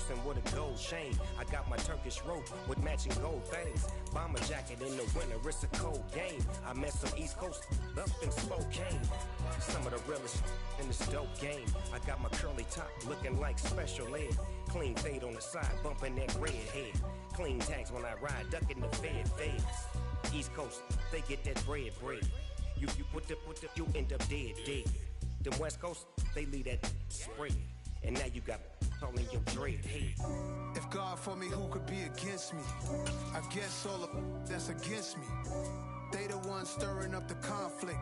Jackson with a gold chain. I got my Turkish rope with matching gold things. Bomber jacket in the winter, it's a cold game. I met some East Coast up in Spokane. Some of the realest in this dope game. I got my curly top looking like special ed. Clean fade on the side, bumping that red head. Clean tags when I ride, ducking the feds. East Coast, they get that bread. You you end up dead. Them West Coast, they leave that spread. And now you got calling your dread head. If God for me, who could be against me? I guess all of that's against me. They the ones stirring up the conflict.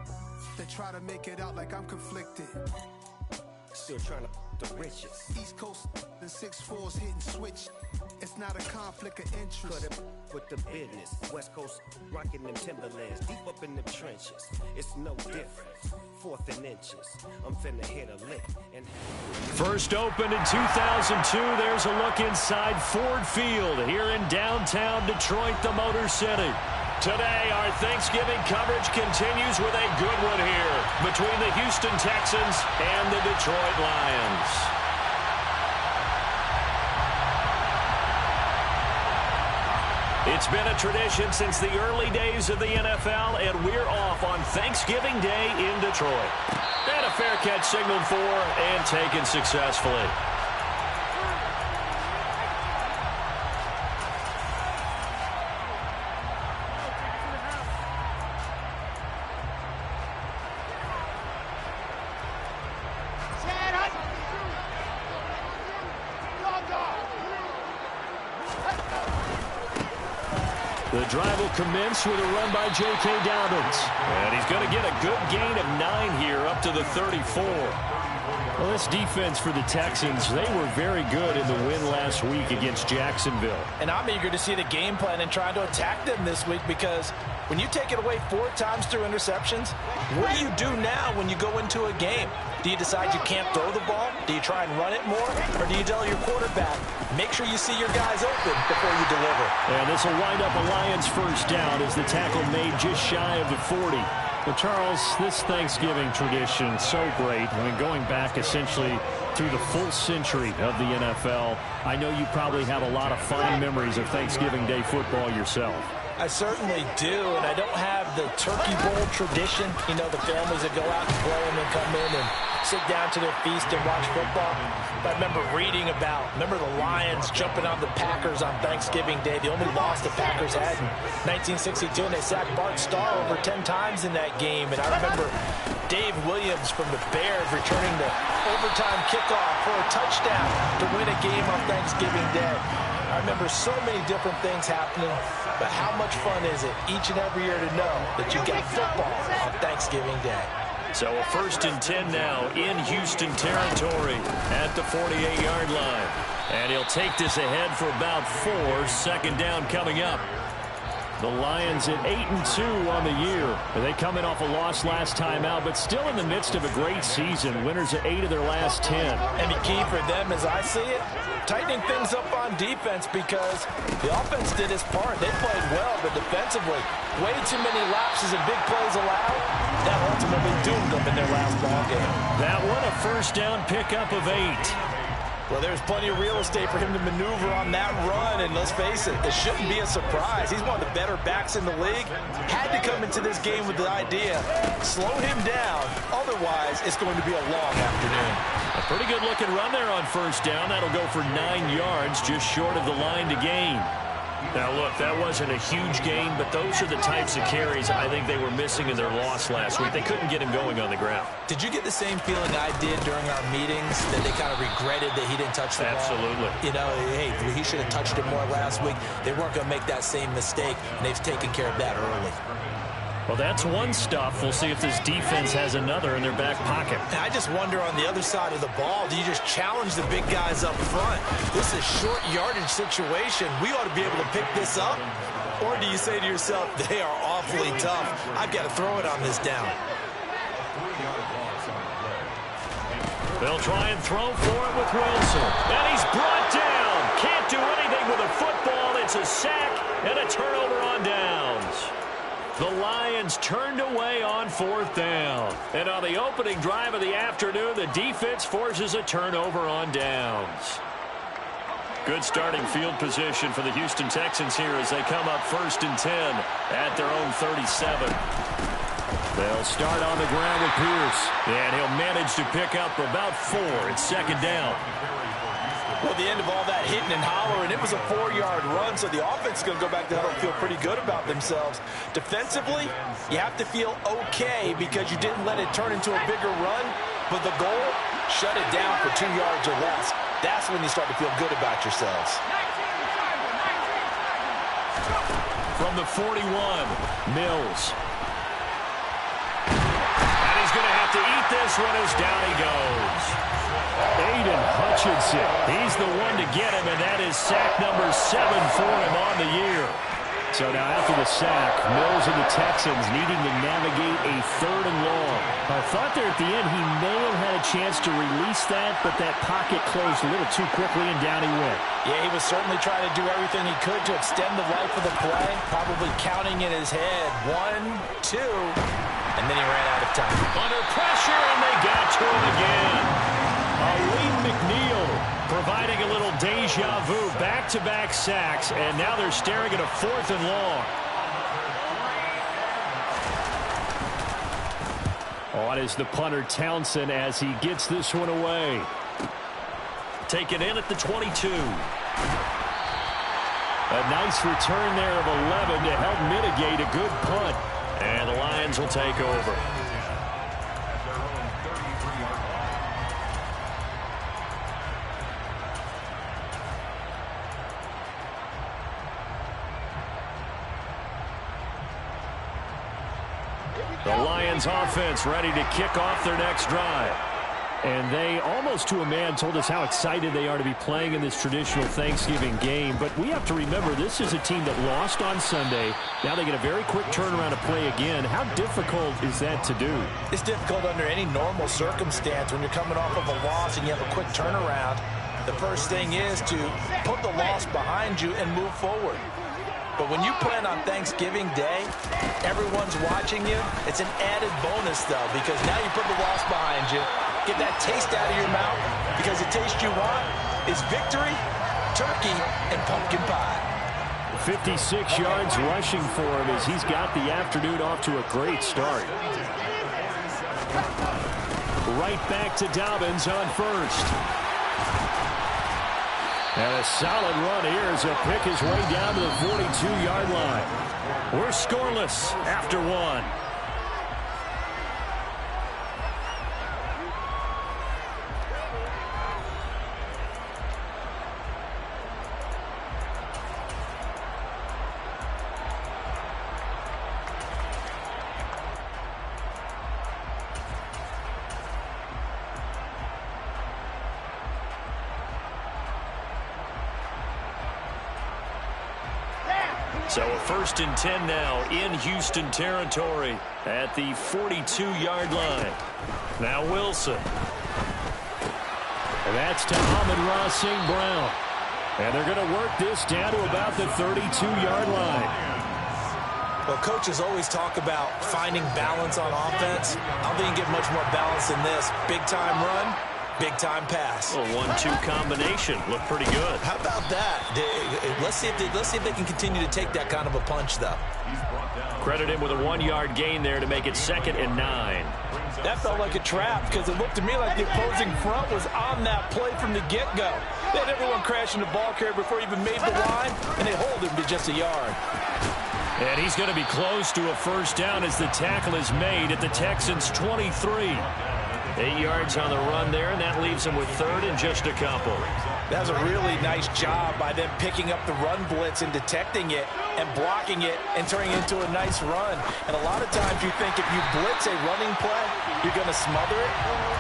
They try to make it out like I'm conflicted. Still trying to the riches. East Coast and 6'4's hitting switch. It's not a conflict of interest. Cut it with the business. West Coast rocking them Timberlands, deep up in the trenches. It's no different. Fourth and inches. I'm finna hit a lick. And first opened in 2002. There's a look inside Ford Field here in downtown Detroit, the Motor City. Today, our Thanksgiving coverage continues with a good one here between the Houston Texans and the Detroit Lions. It's been a tradition since the early days of the NFL, and we're off on Thanksgiving Day in Detroit. And a fair catch signaled for and taken successfully. The drive will commence with a run by J.K. Dobbins. And he's going to get a good gain of 9 here up to the 34. Well, this defense for the Texans, they were very good in the win last week against Jacksonville. And I'm eager to see the game plan and try to attack them this week, because when you take it away 4 times through interceptions, what do you do now when you go into a game? Do you decide you can't throw the ball? Do you try and run it more? Or do you tell your quarterback, make sure you see your guys open before you deliver? And this will wind up a Lions first down as the tackle made just shy of the 40. But Charles, this Thanksgiving tradition, so great. I mean, going back essentially through the full century of the NFL, I know you probably have a lot of fond memories of Thanksgiving Day football yourself. I certainly do, and I don't have the turkey bowl tradition. You know, the families that go out and play and then come in and sit down to their feast and watch football. But I remember reading about, the Lions jumping on the Packers on Thanksgiving Day. The only loss the Packers had in 1962, and they sacked Bart Starr over 10 times in that game. And I remember Dave Williams from the Bears returning the overtime kickoff for a touchdown to win a game on Thanksgiving Day. I remember so many different things happening, but how much fun is it each and every year to know that you got football on Thanksgiving Day? So a 1st and 10 now in Houston territory at the 48-yard line. And he'll take this ahead for about 4. Second down coming up. The Lions at 8-2 on the year. They come in off a loss last time out, but still in the midst of a great season. Winners of 8 of their last 10. And the key for them, as I see it, tightening things up on defense, because the offense did its part. They played well, but defensively, way too many lapses and big plays allowed. That ultimately doomed them in their last ball game. That one, a first down pickup of 8. Well, there's plenty of real estate for him to maneuver on that run, and let's face it, it shouldn't be a surprise. He's one of the better backs in the league. Had to come into this game with the idea, slow him down, otherwise it's going to be a long afternoon. A pretty good looking run there on first down. That'll go for 9 yards, just short of the line to gain. Now, look, that wasn't a huge gain, but those are the types of carries I think they were missing in their loss last week. They couldn't get him going on the ground. Did you get the same feeling I did during our meetings, that they kind of regretted that he didn't touch the ball? Absolutely. You know, hey, he should have touched it more last week. They weren't going to make that same mistake, and they've taken care of that early. Well, that's one stuff. We'll see if this defense has another in their back pocket. And I just wonder on the other side of the ball, do you just challenge the big guys up front? This is a short yardage situation. We ought to be able to pick this up. Or do you say to yourself, they are awfully tough. I've got to throw it on this down. They'll try and throw for it with Wilson. And he's brought down. Can't do anything with a football. It's a sack and a turnover on downs. The Lions turned away on 4th down. And on the opening drive of the afternoon, the defense forces a turnover on downs. Good starting field position for the Houston Texans here as they come up 1st and 10 at their own 37. They'll start on the ground with Pierce, and he'll manage to pick up about 4 at 2nd down. Well, the end of all that hitting and hollering, it was a 4-yard run, so the offense is going to go back to huddle and feel pretty good about themselves. Defensively, you have to feel okay because you didn't let it turn into a bigger run, but the goal, shut it down for 2 yards or less. That's when you start to feel good about yourselves. From the 41, Mills. And he's going to have to eat this one as down he goes. Aiden Hutchinson, he's the one to get him, and that is sack number 7 for him on the year. So now after the sack, Mills and the Texans needing to navigate a 3rd and long. I thought there at the end he may have had a chance to release that, but that pocket closed a little too quickly, and down he went. Yeah, he was certainly trying to do everything he could to extend the life of the play, probably counting in his head 1, 2, and then he ran out of time. Under pressure, and they got to him again. Aleem McNeil providing a little deja vu, back-to-back sacks, and now they're staring at a 4th and long. On is the punter Townsend as he gets this one away. Taken in at the 22. A nice return there of 11 to help mitigate a good punt. And the Lions will take over. The Lions offense ready to kick off their next drive. And they, almost to a man, told us how excited they are to be playing in this traditional Thanksgiving game. But we have to remember, this is a team that lost on Sunday. Now they get a very quick turnaround to play again. How difficult is that to do? It's difficult under any normal circumstance when you're coming off of a loss and you have a quick turnaround. The first thing is to put the loss behind you and move forward. But when you plan on Thanksgiving Day, everyone's watching you. It's an added bonus, though, because now you put the loss behind you. Get that taste out of your mouth, because the taste you want is victory, turkey, and pumpkin pie. 56 yards rushing for him as he's got the afternoon off to a great start. Right back to Dobbins on 1st. And a solid run here as he'll pick his way down to the 42-yard line. We're scoreless after 1. So a 1st and 10 now in Houston territory at the 42-yard line. Now Wilson. And that's to Amon-Ra St. Brown. And they're going to work this down to about the 32-yard line. Well, coaches always talk about finding balance on offense. I don't think you get much more balance than this. Big-time run, big-time pass. A 1-2 combination. Look pretty good. How about that? Let's see if they can continue to take that kind of a punch, though. Credit him with a 1-yard gain there to make it 2nd and 9. That felt like a trap because it looked to me like the opposing front was on that play from the get-go. They had everyone crashing the ball carrier before he even made the line, and they hold him to just a yard. And he's going to be close to a 1st down as the tackle is made at the Texans' 23. 8 yards on the run there, and that leaves him with 3rd and just a couple. That was a really nice job by them picking up the run blitz and detecting it and blocking it and turning it into a nice run. And a lot of times you think if you blitz a running play, you're going to smother it.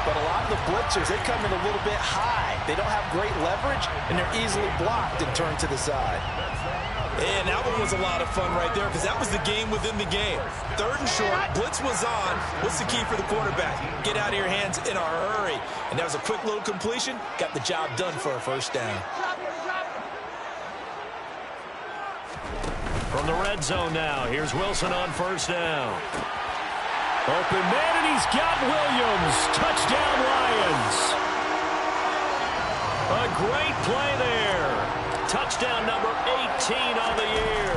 But a lot of the blitzers, they come in a little bit high. They don't have great leverage, and they're easily blocked and turned to the side. And that one was a lot of fun right there because that was the game within the game. 3rd and short, blitz was on. What's the key for the quarterback? Get out of your hands in a hurry. And that was a quick little completion. Got the job done for a 1st down. From the red zone now, here's Wilson on 1st down. Open man, and he's got Williams. Touchdown, Lions. A great play there. Touchdown number 18 on the year.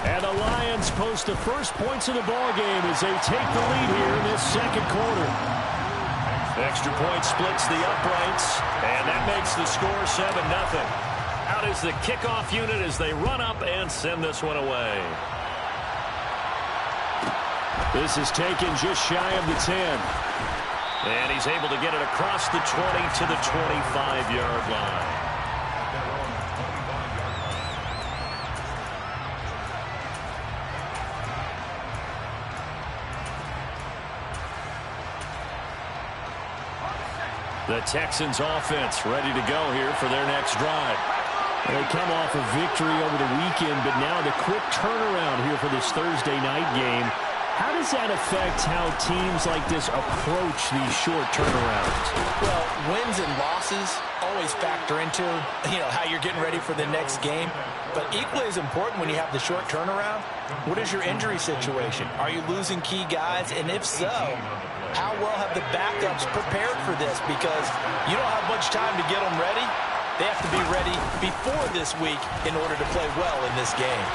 And the Lions post the first points of the ballgame as they take the lead here in this second quarter. Extra point splits the uprights, and that makes the score 7-0. Out is the kickoff unit as they run up and send this one away. This is taken just shy of the 10. And he's able to get it across the 20 to the 25-yard line. The Texans offense ready to go here for their next drive. They come off a victory over the weekend, but now the quick turnaround here for this Thursday night game. How does that affect how teams like this approach these short turnarounds? Well, wins and losses always factor into, how you're getting ready for the next game. But equally as important when you have the short turnaround, what is your injury situation? Are you losing key guys? And if so, how well have the backups prepared for this? Because you don't have much time to get them ready. They have to be ready before this week in order to play well in this game.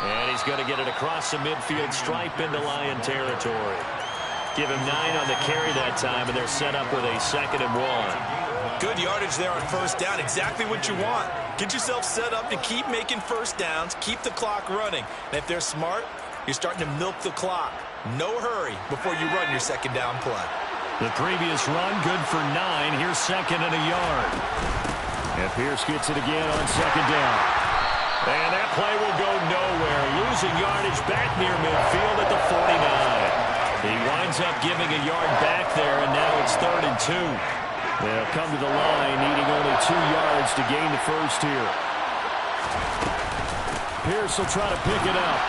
And he's going to get it across the midfield stripe into Lion territory. Give him 9 on the carry that time, and they're set up with a 2nd and 1. Good yardage there on first down. Exactly what you want. Get yourself set up to keep making first downs, keep the clock running. And if they're smart, you're starting to milk the clock. No hurry before you run your second down play. The previous run, good for 9. Here's 2nd and a yard. And Pierce gets it again on 2nd down. And that play will go nowhere. Losing yardage back near midfield at the 49. He winds up giving a yard back there, and now it's 3rd and 2. They'll come to the line, needing only 2 yards to gain the first here. Pierce will try to pick it up.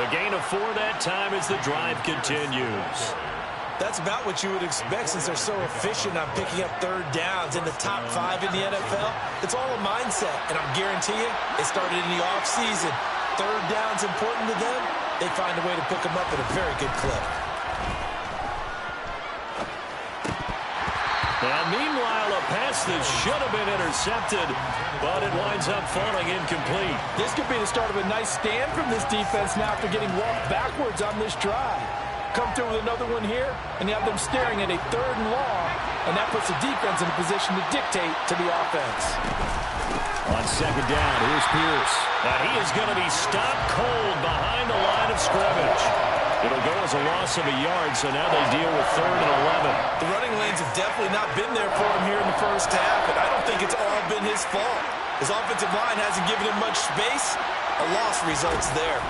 A gain of 4 that time as the drive continues. That's about what you would expect since they're so efficient on picking up 3rd downs in the top 5 in the NFL. It's all a mindset, and I guarantee you, it started in the offseason. 3rd down's important to them. They find a way to pick them up at a very good clip. And meanwhile, a pass that should have been intercepted, but it winds up falling incomplete. This could be the start of a nice stand from this defense now after getting walked backwards on this drive. Come through with another one here, and you have them staring at a 3rd and long, and that puts the defense in a position to dictate to the offense. On 2nd down, here's Pierce. Now he is going to be stopped cold behind the line of scrimmage. It'll go as a loss of a yard, so now they deal with 3rd and 11. The running lanes have definitely not been there for him here in the first half, and I don't think it's all been his fault. His offensive line hasn't given him much space. A loss results there.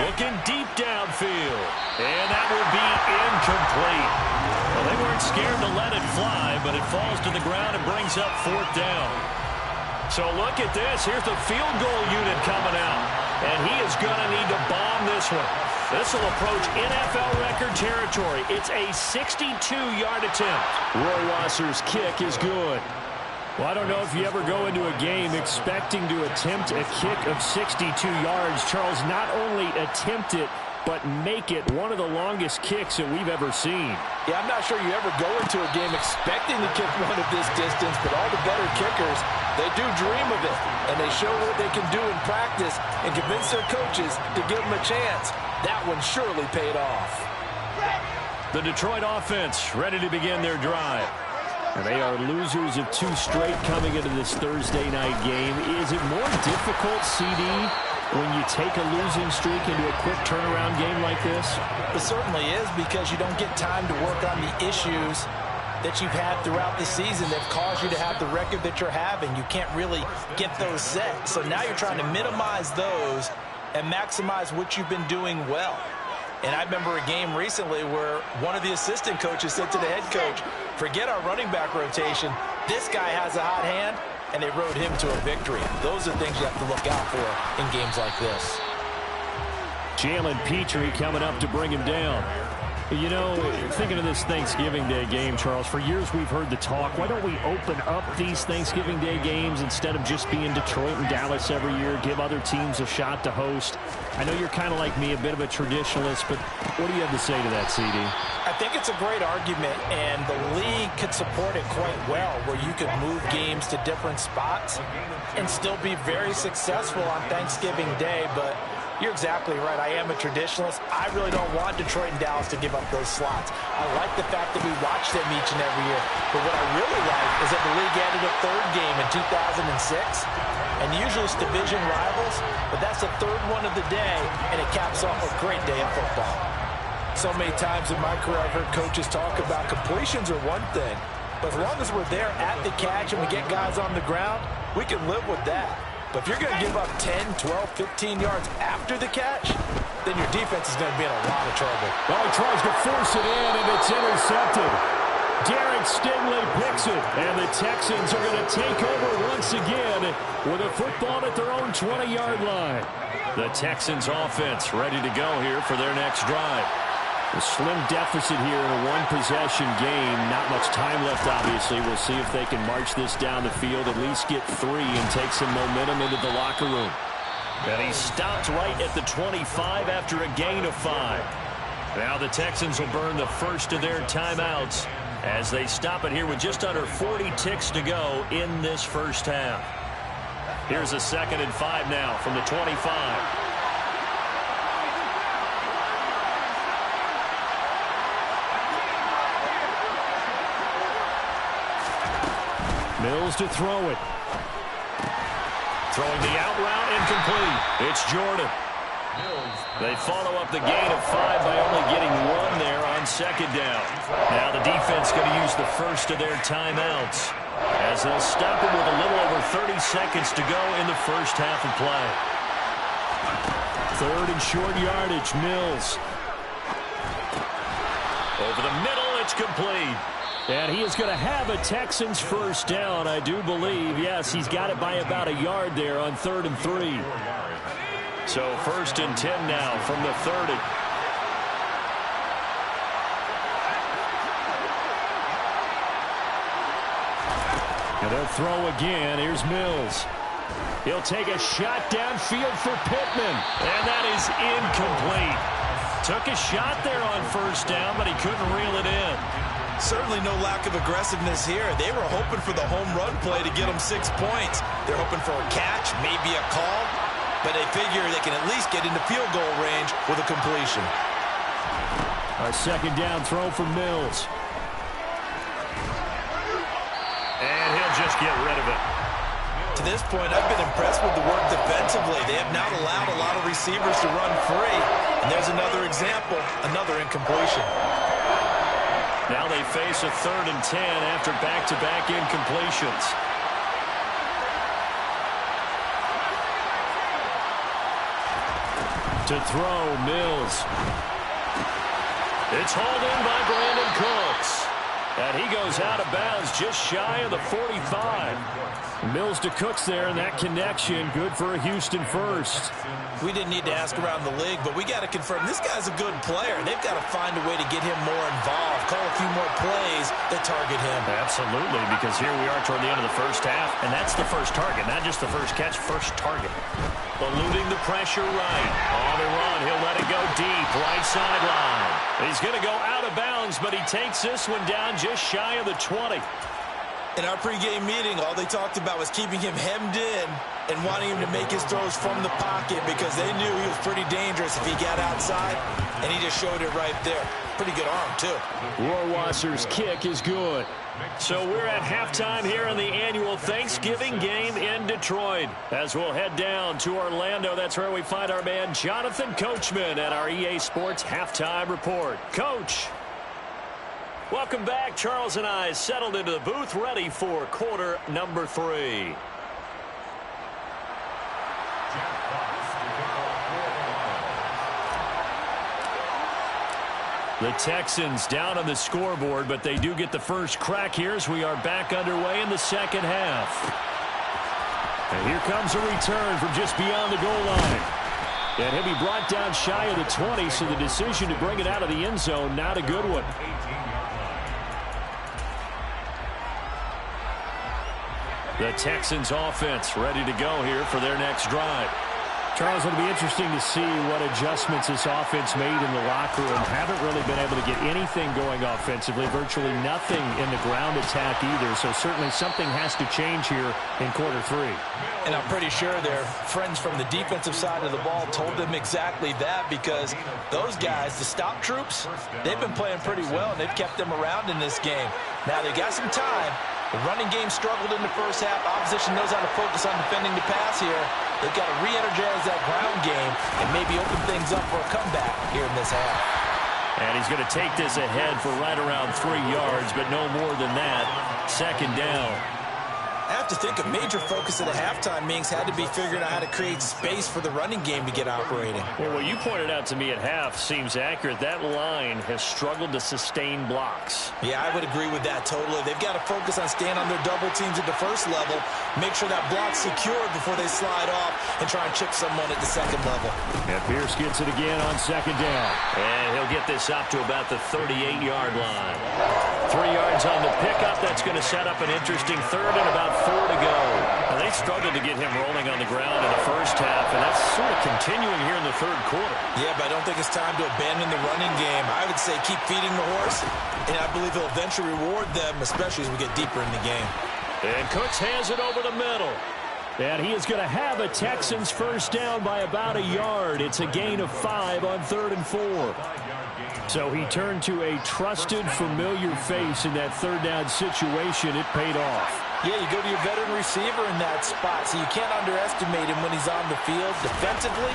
Looking deep downfield, and that will be incomplete. Well, they weren't scared to let it fly, but it falls to the ground and brings up 4th down. So look at this. Here's the field goal unit coming out, and he is going to need to bomb this one. This will approach NFL record territory. It's a 62-yard attempt. Roy Wasser's kick is good. Well, I don't know if you ever go into a game expecting to attempt a kick of 62 yards. Charles, not only attempt it, but make it one of the longest kicks that we've ever seen. Yeah, I'm not sure you ever go into a game expecting to kick one of this distance, but all the better kickers, they do dream of it, and they show what they can do in practice and convince their coaches to give them a chance. That one surely paid off. The Detroit offense ready to begin their drive. And they are losers of 2 straight coming into this Thursday night game. Is it more difficult, CD, when you take a losing streak into a quick turnaround game like this? It certainly is, because you don't get time to work on the issues that you've had throughout the season that have caused you to have the record that you're having. You can't really get those set. So now you're trying to minimize those and maximize what you've been doing well. And I remember a game recently where one of the assistant coaches said to the head coach, forget our running back rotation. This guy has a hot hand, and they rode him to a victory. Those are things you have to look out for in games like this. Jalen Petrie coming up to bring him down. You know, thinking of this Thanksgiving Day game, Charles, for years we've heard the talk, why don't we open up these Thanksgiving Day games instead of just being Detroit and Dallas every year, give other teams a shot to host? I know you're kind of like me, a bit of a traditionalist, but what do you have to say to that, CD? I think it's a great argument, and the league could support it quite well, where you could move games to different spots and still be very successful on Thanksgiving Day, but you're exactly right. I am a traditionalist. I really don't want Detroit and Dallas to give up those slots. I like the fact that we watch them each and every year. But what I really like is that the league added a third game in 2006. And usually it's division rivals, but that's the third one of the day, and it caps off a great day of football. So many times in my career I've heard coaches talk about completions are one thing. But as long as we're there at the catch and we get guys on the ground, we can live with that. But if you're going to give up 10, 12, 15 yards after the catch, then your defense is going to be in a lot of trouble. Well, he tries to force it in, and it's intercepted. Derek Stingley picks it, and the Texans are going to take over once again with a football at their own 20-yard line. The Texans offense ready to go here for their next drive. A slim deficit here in a one-possession game. Not much time left, obviously. We'll see if they can march this down the field, at least get 3, and take some momentum into the locker room. And he stopped right at the 25 after a gain of 5. Now the Texans will burn the first of their timeouts as they stop it here with just under 40 ticks to go in this first half. Here's a 2nd and 5 now from the 25. Mills to throw it. Throwing the out route, incomplete. It's Jordan. They follow up the gain of 5 by only getting 1 there on 2nd down. Now the defense going to use the first of their timeouts as they'll stop it with a little over 30 seconds to go in the first half of play. 3rd and short yardage, Mills. Over the middle, it's complete. And he is going to have a Texans first down, I do believe. Yes, he's got it by about a yard there on 3rd and 3. So 1st and 10 now from the 30. And they'll throw again. Here's Mills. He'll take a shot downfield for Pittman. And that is incomplete. Took a shot there on 1st down, but he couldn't reel it in. Certainly no lack of aggressiveness here. They were hoping for the home run play to get them 6 points. They're hoping for a catch, maybe a call, but they figure they can at least get into field goal range with a completion. A 2nd down throw for Mills. And he'll just get rid of it. To this point, I've been impressed with the work defensively. They have not allowed a lot of receivers to run free. And there's another example, another incompletion. Now they face a 3rd and 10 after back-to-back incompletions. To throw, Mills. It's hauled in by Brandon Cooks. And he goes out of bounds just shy of the 45. Mills to Cooks there, and that connection good for a Houston first. We didn't need to ask around the league, but we got to confirm this guy's a good player. They've got to find a way to get him more involved, call a few more plays that target him. Absolutely, because here we are toward the end of the first half, and that's the first target, not just the first catch, first target. Eluding the pressure right. On the run, he'll let it go deep, right sideline. He's going to go out of bounds, but he takes this one down just shy of the 20. In our pregame meeting, all they talked about was keeping him hemmed in and wanting him to make his throws from the pocket because they knew he was pretty dangerous if he got outside, and he just showed it right there. Pretty good arm, too. Rohrwasser's kick is good. So we're at halftime here in the annual Thanksgiving game in Detroit. As we'll head down to Orlando, that's where we find our man Jonathan Coachman at our EA Sports Halftime Report. Coach. Welcome back. Charles and I settled into the booth ready for quarter number 3. The Texans down on the scoreboard, but they do get the first crack here as we are back underway in the second half. And here comes a return from just beyond the goal line. And he'll be brought down shy of the 20, so the decision to bring it out of the end zone, not a good one. The Texans offense ready to go here for their next drive. Charles, it'll be interesting to see what adjustments this offense made in the locker room. Haven't really been able to get anything going offensively, virtually nothing in the ground attack either. So certainly something has to change here in quarter 3. And I'm pretty sure their friends from the defensive side of the ball told them exactly that, because those guys, the stop troops, they've been playing pretty well, and they've kept them around in this game. Now they got some time. The running game struggled in the first half. Opposition knows how to focus on defending the pass here. They've got to re-energize that ground game and maybe open things up for a comeback here in this half. And he's going to take this ahead for right around 3 yards, but no more than that. Second down. I have to think a major focus at a halftime means had to be figuring out how to create space for the running game to get operating. Well, what you pointed out to me at half seems accurate. That line has struggled to sustain blocks. Yeah, I would agree with that totally. They've got to focus on staying on their double teams at the first level, make sure that block's secured before they slide off and try and chip someone at the second level. And Pierce gets it again on second down. And he'll get this up to about the 38-yard line. 3 yards on the pickup. That's going to set up an interesting third and about 4 to go. Now, they struggled to get him rolling on the ground in the first half, and that's sort of continuing here in the third quarter. Yeah, but I don't think it's time to abandon the running game. I would say keep feeding the horse, and I believe he'll eventually reward them, especially as we get deeper in the game. And Cooks hands it over the middle. And he is going to have a Texans first down by about a yard. It's a gain of 5 on 3rd and 4. So he turned to a trusted, familiar face in that third down situation. It paid off. Yeah, you go to your veteran receiver in that spot, so you can't underestimate him when he's on the field. Defensively,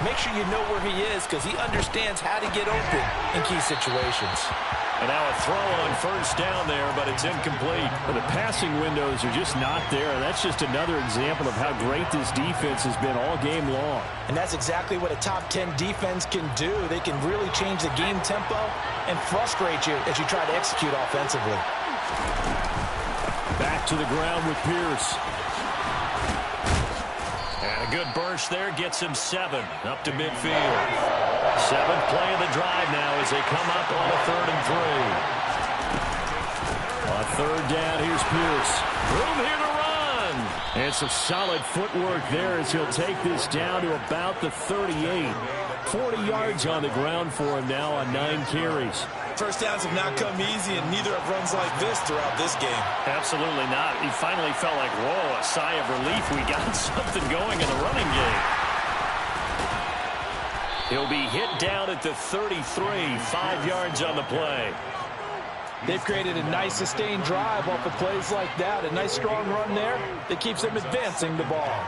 make sure you know where he is, because he understands how to get open in key situations. And now a throw on first down there, but it's incomplete. But the passing windows are just not there. That's just another example of how great this defense has been all game long. And that's exactly what a top 10 defense can do. They can really change the game tempo and frustrate you as you try to execute offensively. Back to the ground with Pierce. And a good burst there gets him 7 up to midfield. 7th play of the drive now as they come up on a 3rd and 3. On 3rd down, here's Pierce. Room here to run. And some solid footwork there as he'll take this down to about the 38. 40 yards on the ground for him now on 9 carries. First downs have not come easy, and neither have runs like this throughout this game. Absolutely not. He finally felt like, whoa, a sigh of relief. We got something going in the running game. He'll be hit down at the 33, 5 yards on the play. They've created a nice sustained drive off of plays like that. A nice strong run there that keeps them advancing the ball.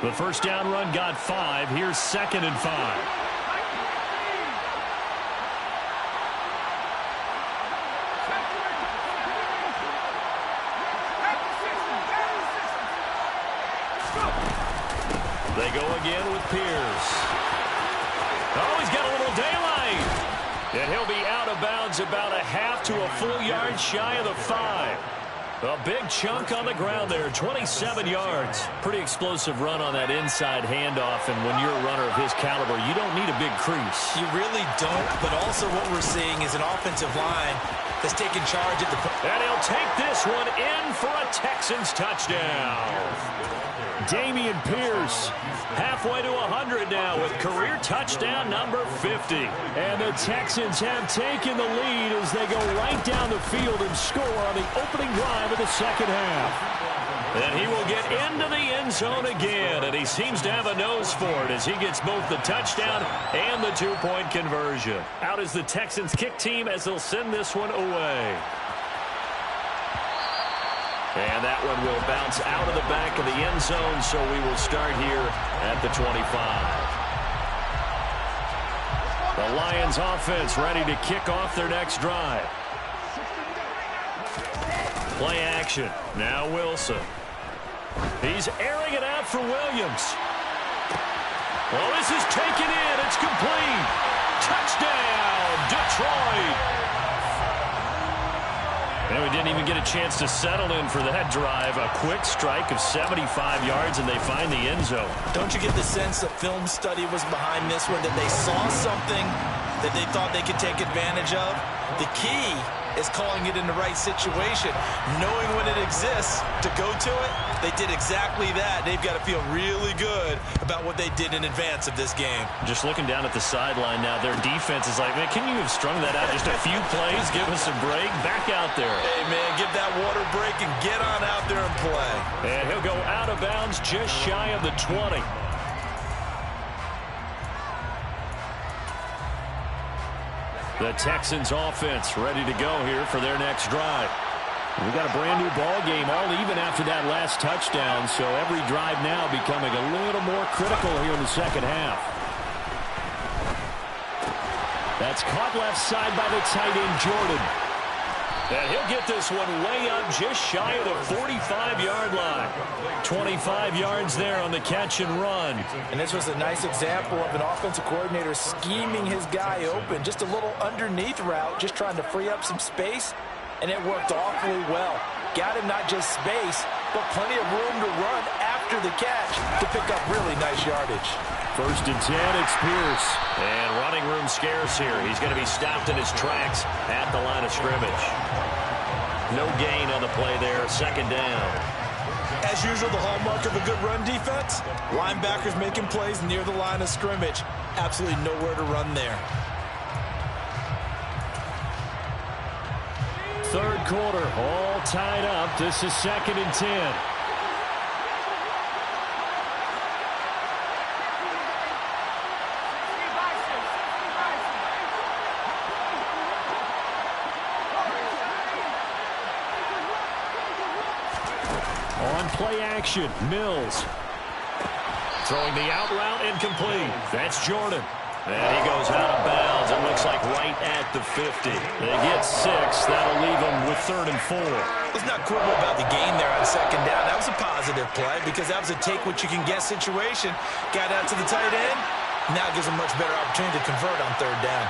The first down run got 5. Here's 2nd and 5. They go again with Pierce. Oh, he's got a little daylight. And he'll be out of bounds about a half to a full yard shy of the 5. A big chunk on the ground there, 27 yards. Pretty explosive run on that inside handoff, and when you're a runner of his caliber, you don't need a big crease. You really don't, but also what we're seeing is an offensive line that's taking charge at the... And he'll take this one in for a Texans touchdown. Dameon Pierce, halfway to 100 now with career touchdown number 50. And the Texans have taken the lead as they go right down the field and score on the opening drive of the second half. And he will get into the end zone again, and he seems to have a nose for it as he gets both the touchdown and the 2-point conversion. Out is the Texans kick team as they'll send this one away. And that one will bounce out of the back of the end zone, so we will start here at the 25. The Lions offense ready to kick off their next drive. Play action. Now Wilson. He's airing it out for Williams. Well, this is taken in. It's complete. Touchdown, Detroit. And we didn't even get a chance to settle in for that drive. A quick strike of 75 yards, and they find the end zone. Don't you get the sense that film study was behind this one, that they saw something that they thought they could take advantage of? The key is calling it in the right situation, knowing when it exists to go to it. They did exactly that. They've got to feel really good about what they did in advance of this game. Just looking down at the sideline now, their defense is like, man, can you have strung that out just a few plays? Give us a break. Back out there. Hey, man, give that water break and get on out there and play. And he'll go out of bounds just shy of the 20. The Texans offense ready to go here for their next drive. We got a brand new ball game, all even after that last touchdown, so every drive now becoming a little more critical here in the second half. That's caught left side by the tight end, Jordan. And he'll get this one way up just shy of the 45-yard line. 25 yards there on the catch and run. And this was a nice example of an offensive coordinator scheming his guy open. Just a little underneath route, just trying to free up some space. And it worked awfully well. Got him not just space, but plenty of room to run after the catch to pick up really nice yardage. 1st and 10, it's Pierce. And running room scarce here. He's going to be stopped in his tracks at the line of scrimmage. No gain on the play there, 2nd down. As usual, the hallmark of a good run defense, linebackers making plays near the line of scrimmage. Absolutely nowhere to run there. 3rd quarter, all tied up. This is 2nd and 10. On play action, Mills. Throwing the out route incomplete. That's Jordan. And he goes out of bounds. It looks like right at the 50. They get 6. That'll leave them with 3rd and 4. Let's not quibble about the gain there on 2nd down. That was a positive play because that was a take-what-you-can-get situation. Got out to the tight end. Now gives them much better opportunity to convert on 3rd down.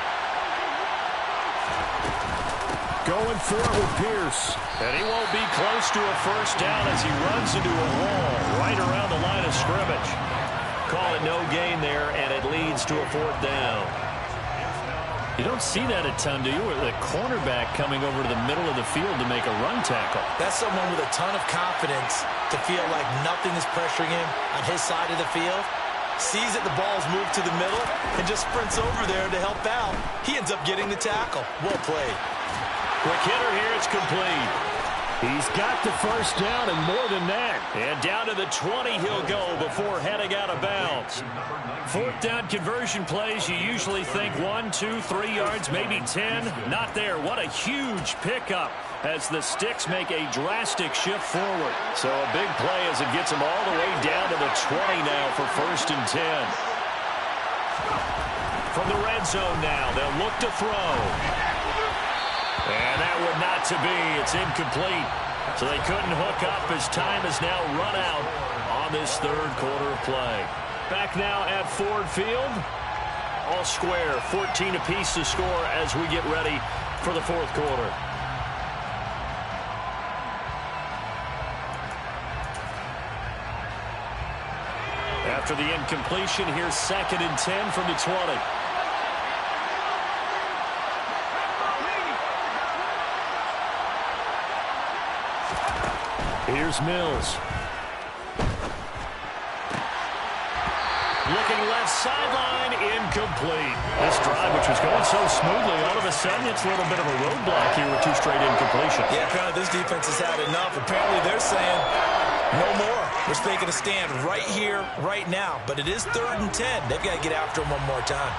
Going for it with Pierce. And he won't be close to a 1st down as he runs into a wall right around the line of scrimmage. Call it no gain there, and it leads to a 4th down. You don't see that a ton, do you? With a cornerback coming over to the middle of the field to make a run tackle. That's someone with a ton of confidence to feel like nothing is pressuring him on his side of the field. Sees that the ball's moved to the middle and just sprints over there to help out. He ends up getting the tackle. Well played. Quick hitter here, it's complete. He's got the 1st down and more than that. And down to the 20 he'll go before heading out of bounds. 4th down conversion plays, you usually think 1, 2, 3 yards, maybe 10. Not there. What a huge pickup as the Sticks make a drastic shift forward. So a big play as it gets them all the way down to the 20 now for 1st and 10. From the red zone now, they'll look to throw. And that would not to be. It's incomplete. So they couldn't hook up as time has now run out on this 3rd quarter of play. Back now at Ford Field. All square, 14 apiece to score as we get ready for the 4th quarter. After the incompletion, here's 2nd and 10 from the 20. Here's Mills. Looking left sideline, incomplete. This drive, which was going so smoothly, all of a sudden it's a little bit of a roadblock here with 2 straight incompletions. Yeah, apparently this defense has had enough. Apparently they're saying no more. We're taking a stand right here, right now. But it is 3rd and 10. They've got to get after him one more time.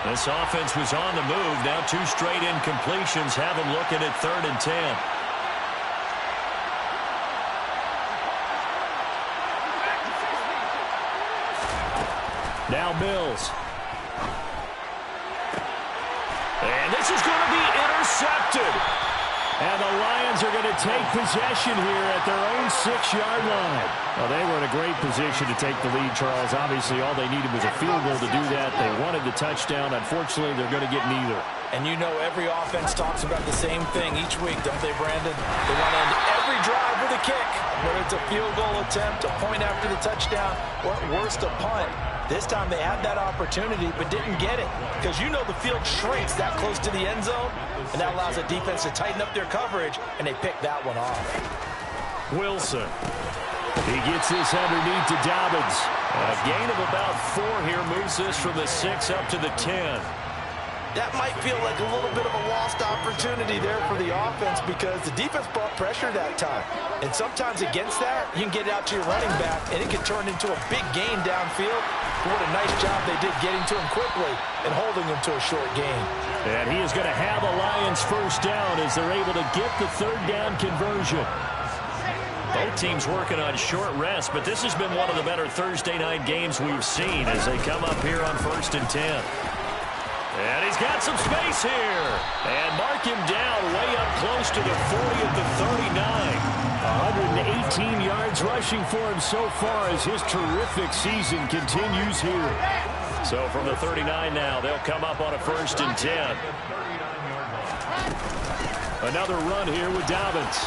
This offense was on the move. Now 2 straight incompletions have them looking at 3rd and 10. Now Mills. And this is going to be intercepted. And the Lions are going to take possession here at their own 6-yard line. Well, they were in a great position to take the lead, Charles. Obviously, all they needed was a field goal to do that. They wanted the touchdown. Unfortunately, they're going to get neither. And you know every offense talks about the same thing each week, don't they, Brandon? They want to end every drive with a kick, whether it's a field goal attempt, a point after the touchdown, or at worst, a punt. This time they had that opportunity but didn't get it because you know the field shrinks that close to the end zone, and that allows the defense to tighten up their coverage, and they pick that one off. Wilson. He gets this underneath to Dobbins. A gain of about 4 here moves this from the 6 up to the 10. That might feel like a little bit of a lost opportunity there for the offense because the defense brought pressure that time. And sometimes against that, you can get it out to your running back, and it can turn into a big gain downfield. But what a nice job they did getting to him quickly and holding him to a short gain. And he is going to have a Lions first down as they're able to get the third down conversion. Both teams working on short rest, but this has been one of the better Thursday night games we've seen as they come up here on 1st and 10. And he's got some space here. And mark him down way up close to the 40 at the 39. 118 yards rushing for him so far as his terrific season continues here. So from the 39 now, they'll come up on a 1st and 10. Another run here with Dobbins.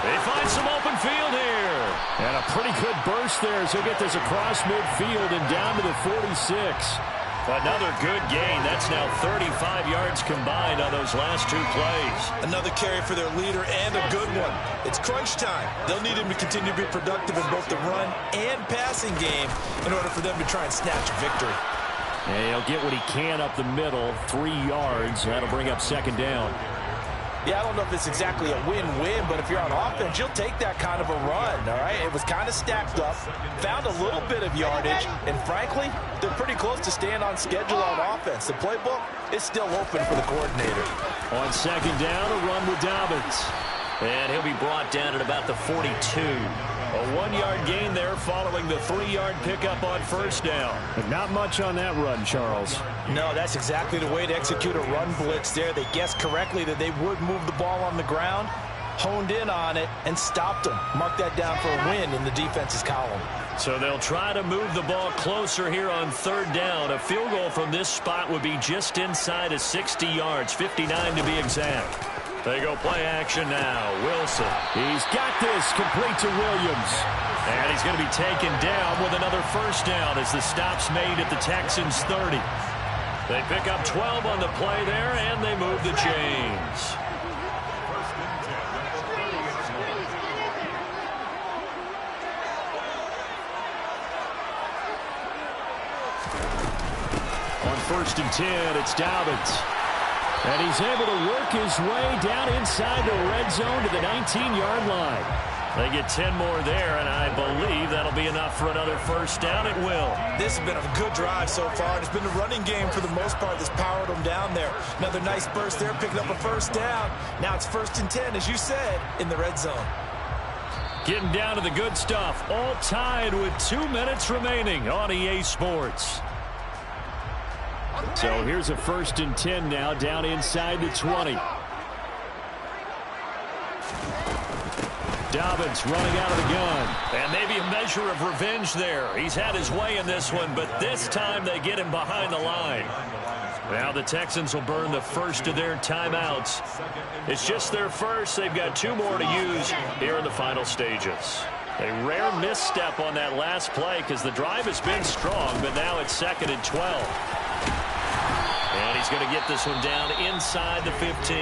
They find some open field here. And a pretty good burst there as he'll get this across midfield and down to the 46. Another good gain. That's now 35 yards combined on those last 2 plays. Another carry for their leader and a good one. It's crunch time. They'll need him to continue to be productive in both the run and passing game in order for them to try and snatch a victory. And he'll get what he can up the middle, 3 yards. That'll bring up 2nd down. Yeah, I don't know if it's exactly a win-win, but if you're on offense, you'll take that kind of a run, all right? It was kind of stacked up, found a little bit of yardage, and frankly, they're pretty close to staying on schedule on offense. The playbook is still open for the coordinator. On 2nd down, a run with Dobbins. And he'll be brought down at about the 42. A 1-yard gain there following the 3-yard pickup on 1st down. But not much on that run, Charles. No, that's exactly the way to execute a run blitz there. They guessed correctly that they would move the ball on the ground, honed in on it, and stopped them. Mark that down for a win in the defense's column. So they'll try to move the ball closer here on 3rd down. A field goal from this spot would be just inside of 60 yards, 59 to be exact. They go play action now. Wilson. He's got this complete to Williams. And he's going to be taken down with another 1st down as the stop's made at the Texans' 30. They pick up 12 on the play there, and they move the chains. On 1st and 10, it's Dobbins. And he's able to work his way down inside the red zone to the 19-yard line. They get 10 more there, and I believe that'll be enough for another 1st down. It will. This has been a good drive so far. It's been the running game for the most part that's powered them down there. Another nice burst there, picking up a 1st down. Now it's 1st and 10, as you said, in the red zone. Getting down to the good stuff. All tied with 2 minutes remaining on EA Sports. So here's a 1st and 10 now down inside the 20. Dobbins running out of the gun. And maybe a measure of revenge there. He's had his way in this one, but this time they get him behind the line. Now the Texans will burn the first of their timeouts. It's just their first. They've got 2 more to use here in the final stages. A rare misstep on that last play because the drive has been strong, but now it's 2nd and 12. And he's going to get this one down inside the 15.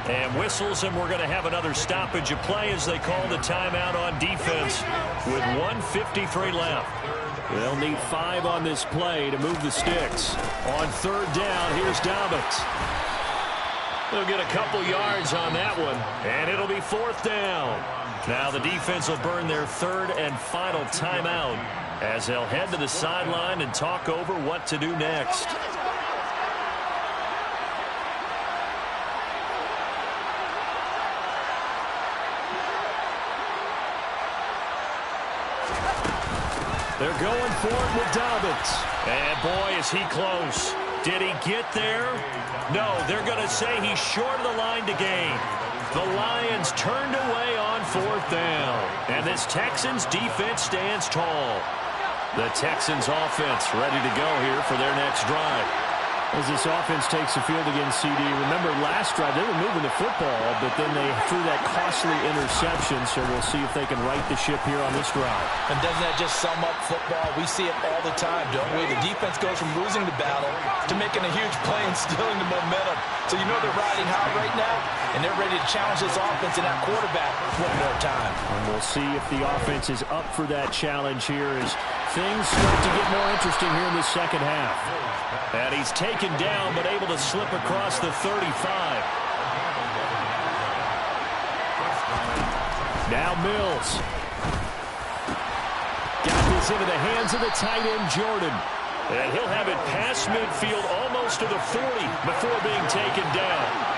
And whistles, and we're going to have another stoppage of play as they call the timeout on defense with 1:53 left. They'll need 5 on this play to move the sticks. On 3rd down, here's Dobbins. They'll get a couple yards on that one, and it'll be 4th down. Now the defense will burn their 3rd and final timeout as they'll head to the sideline and talk over what to do next. They're going for it with Dobbins. And boy, is he close. Did he get there? No, they're going to say he's short of the line to gain. The Lions turned away on 4th down. And this Texans defense stands tall. The Texans offense ready to go here for their next drive. As this offense takes the field against CD, remember last drive they were moving the football, but then they threw that costly interception, so we'll see if they can right the ship here on this drive. And doesn't that just sum up football? We see it all the time, don't we? The defense goes from losing the battle to making a huge play and stealing the momentum. So you know they're riding high right now, and they're ready to challenge this offense and that quarterback one more time. And we'll see if the offense is up for that challenge here as things start to get more interesting here in the second half. And he's taken down, but able to slip across the 35. Now Mills. Got this into the hands of the tight end, Jordan. And he'll have it past midfield almost to the 40 before being taken down.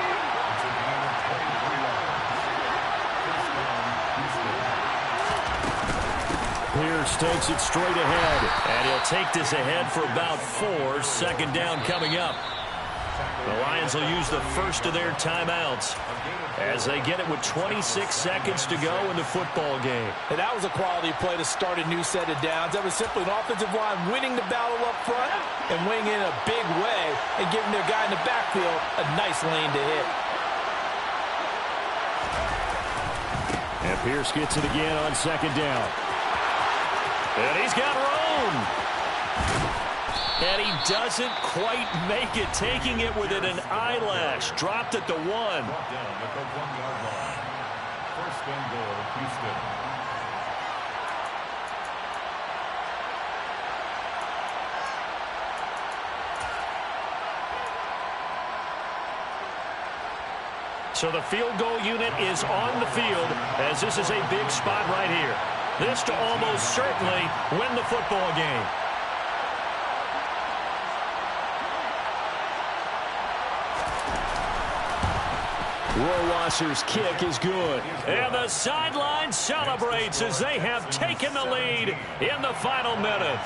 Pierce takes it straight ahead. And he'll take this ahead for about 4. Second down coming up. The Lions will use the first of their timeouts as they get it with 26 seconds to go in the football game. And that was a quality play to start a new set of downs. That was simply an offensive line winning the battle up front and winning in a big way and giving their guy in the backfield a nice lane to hit. And Pierce gets it again on second down. And he's got room. And he doesn't quite make it, taking it within an eyelash. Dropped at the 1. First and goal, Houston. So the field goal unit is on the field as this is a big spot right here. This to almost certainly win the football game. Rohrwasser's kick is good. And the sideline celebrates as they have taken the lead in the final minute.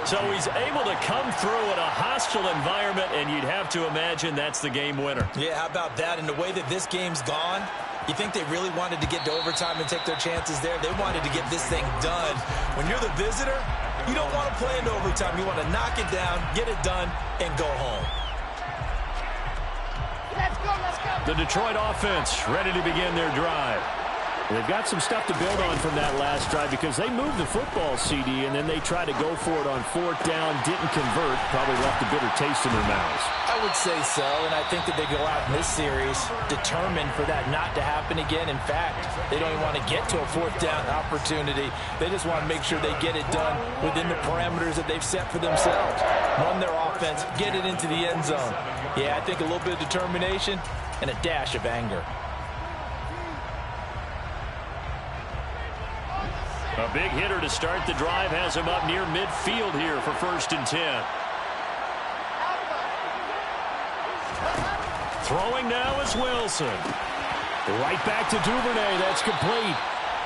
So he's able to come through in a hostile environment, and you'd have to imagine that's the game winner. Yeah, how about that? And the way that this game's gone, you think they really wanted to get to overtime and take their chances there? They wanted to get this thing done. When you're the visitor, you don't want to play into overtime. You want to knock it down, get it done, and go home. Let's go. The Detroit offense ready to begin their drive. They've got some stuff to build on from that last drive because they moved the football, CD, and then they tried to go for it on 4th down, didn't convert, probably left a bitter taste in their mouths. I would say so, and I think that they go out in this series determined for that not to happen again. In fact, they don't even want to get to a 4th down opportunity. They just want to make sure they get it done within the parameters that they've set for themselves. Run their offense, get it into the end zone. Yeah, I think a little bit of determination and a dash of anger. A big hitter to start the drive has him up near midfield here for 1st and 10. Throwing now is Wilson. Right back to Duvernay. That's complete.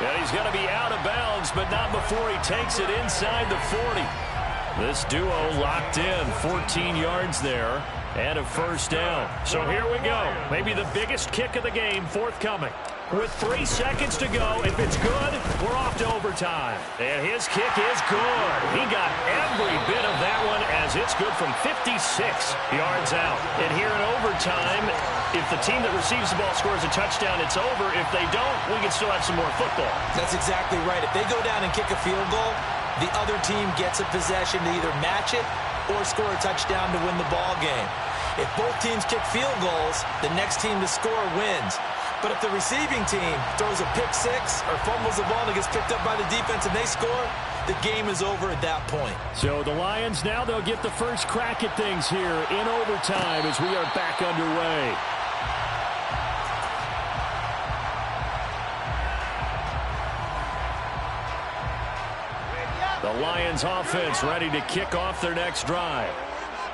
And he's going to be out of bounds, but not before he takes it inside the 40. This duo locked in, 14 yards there, and a 1st down. So here we go. Maybe the biggest kick of the game forthcoming. With 3 seconds to go, if it's good, we're off to overtime. And his kick is good. He got every bit of that one as it's good from 56 yards out. And here in overtime, if the team that receives the ball scores a touchdown, it's over. If they don't, we can still have some more football. That's exactly right. If they go down and kick a field goal, the other team gets a possession to either match it or score a touchdown to win the ball game. If both teams kick field goals, the next team to score wins. But if the receiving team throws a pick 6 or fumbles the ball and gets picked up by the defense and they score, the game is over at that point. So the Lions now they'll get the first crack at things here in overtime as we are back underway. The Lions offense ready to kick off their next drive.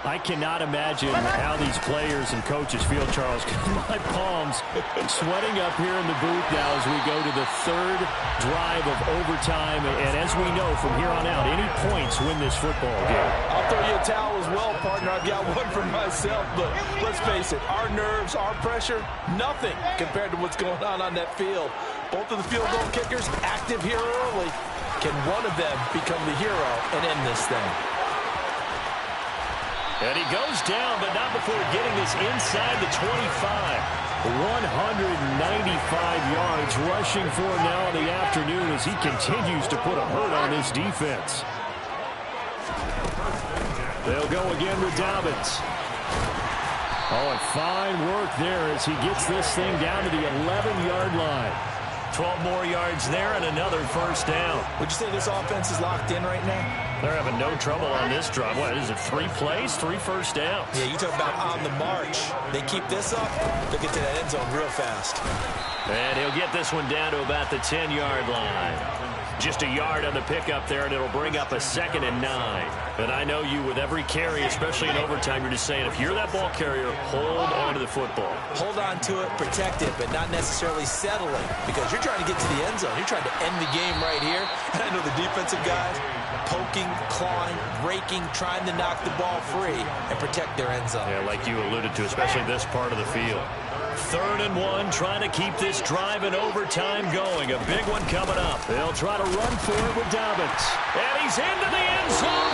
I cannot imagine how these players and coaches feel, Charles. My palms sweating up here in the booth now as we go to the third drive of overtime. And as we know from here on out, any points win this football game. I'll throw you a towel as well, partner. I've got one for myself, but let's face it, our nerves, our pressure, nothing compared to what's going on that field. Both of the field goal kickers active here early. Can one of them become the hero and end this thing? And he goes down, but not before getting this inside the 25. 195 yards rushing for him now in the afternoon as he continues to put a hurt on this defense. They'll go again with Dobbins. Oh, and fine work there as he gets this thing down to the 11-yard line. 12 more yards there and another first down. Would you say this offense is locked in right now? They're having no trouble on this drive. What is it, 3 plays, 3 first downs? Yeah, you talk about on the march. They keep this up, they'll get to that end zone real fast. And he'll get this one down to about the 10-yard line. Just a yard on the pickup there, and it'll bring up a 2nd and 9. And I know you with every carry, especially in overtime, you're just saying if you're that ball carrier, hold on to the football. Hold on to it, protect it, but not necessarily settling because you're trying to get to the end zone. You're trying to end the game right here. And I know the defensive guys poking, clawing, raking, trying to knock the ball free and protect their end zone. Yeah, like you alluded to, especially this part of the field. 3rd and 1, trying to keep this drive in overtime going. A big one coming up. They'll try to run for it with Dobbins. And he's into the end zone.